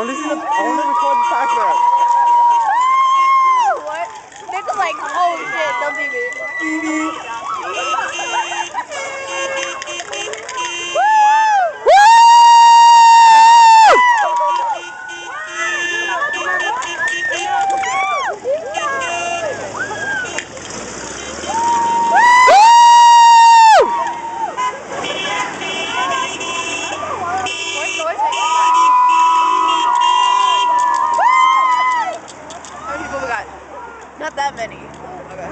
listen to record the background. What? They're like, oh shit, don't leave it. Not that many. Okay.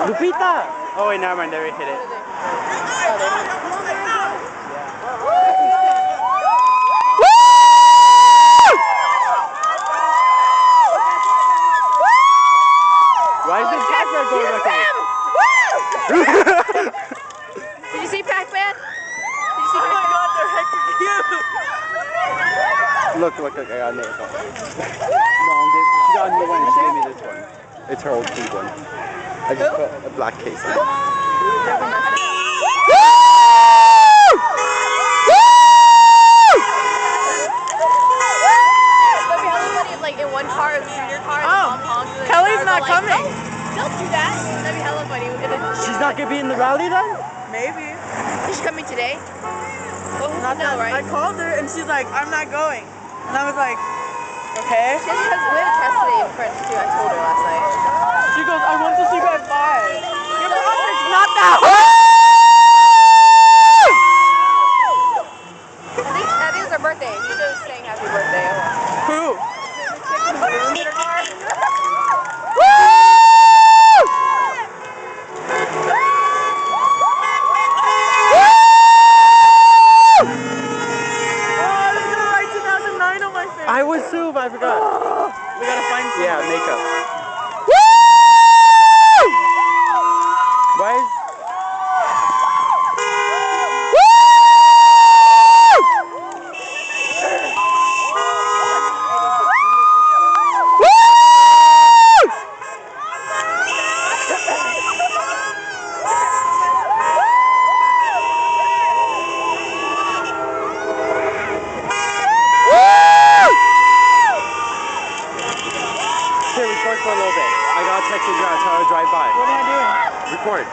Lupita! Oh wait, never mind, they already hit it. Why is the Pac-Man going back there? Did you see Pac-Man? Did you see Pac-Man? Oh my god, they're heckin' cute! Look, I got another one. No, she got another one, she gave me this one. It's her old pink one. I just put a black case on it. Like in one car, a junior car, Oh, honk, Kelly's not coming. Don't do that. That'd be hella funny. She's not gonna be in the rally then? Maybe. Is she coming today? Not no, right? I called her and she's like, I'm not going. And I was like, okay. She has we had a test today in French too. I told her last night. She goes, I want to sleep at 5. Your project's not that I think it was her birthday. She was saying happy birthday. Who? I was too, but I forgot. We gotta find some. Yeah, makeup. Why is... Here, record for a little bit. I gotta text you guys how to drive by. What am I doing? Record.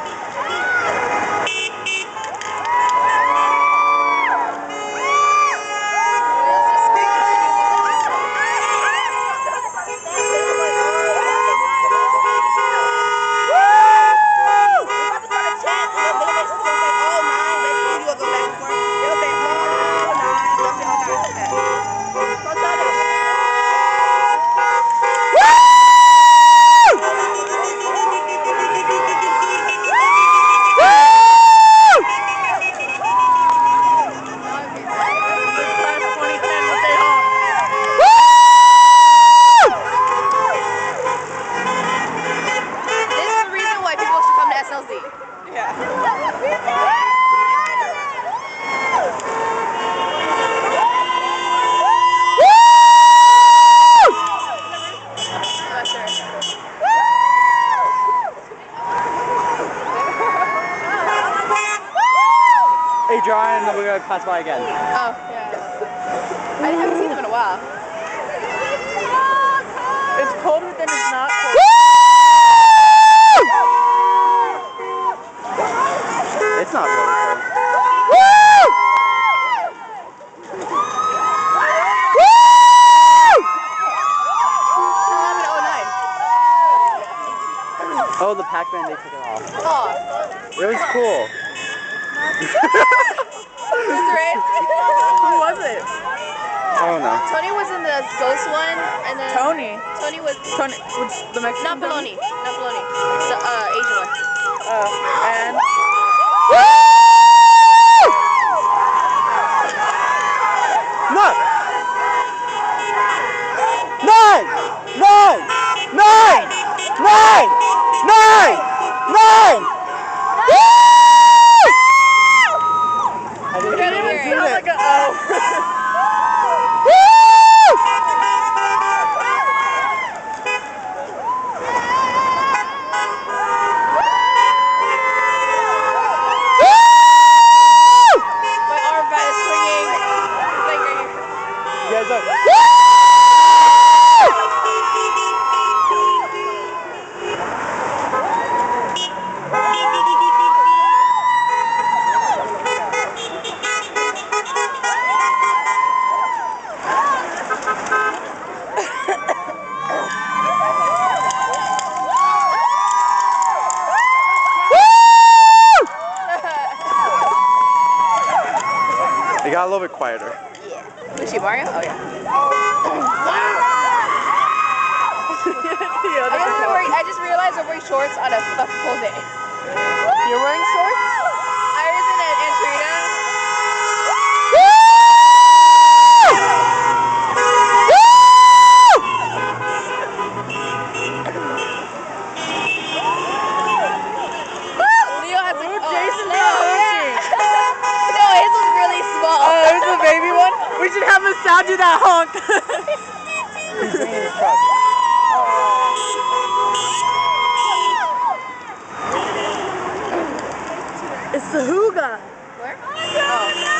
Hey, John, and then we're gonna pass by again. Oh, yeah. I haven't seen them in a while. It's colder than it's not cold. It's not really cold. Oh, the Pac-Man, they took it off. Oh. It was cool. Who was it? I don't know. Tony was in the ghost one, and then Tony was which the Mexican? not Bologna, the Asian one. And Look! 9! 9! 9! 9! 9! 9! I didn't Can't even even sound do like it. a O. My arm fat is swinging. You guys are. You got a little bit quieter. Who's she, Mario? Oh, yeah. I just realized I'm wearing shorts on a fucking cold day. You're wearing shorts? Iris and Antrina. Leo has like, Jason's no, honking. no, his was really small. Oh, there's the baby one? We should have the sound do that honk. He's bringing his truck. It's the hooga. Where? Oh.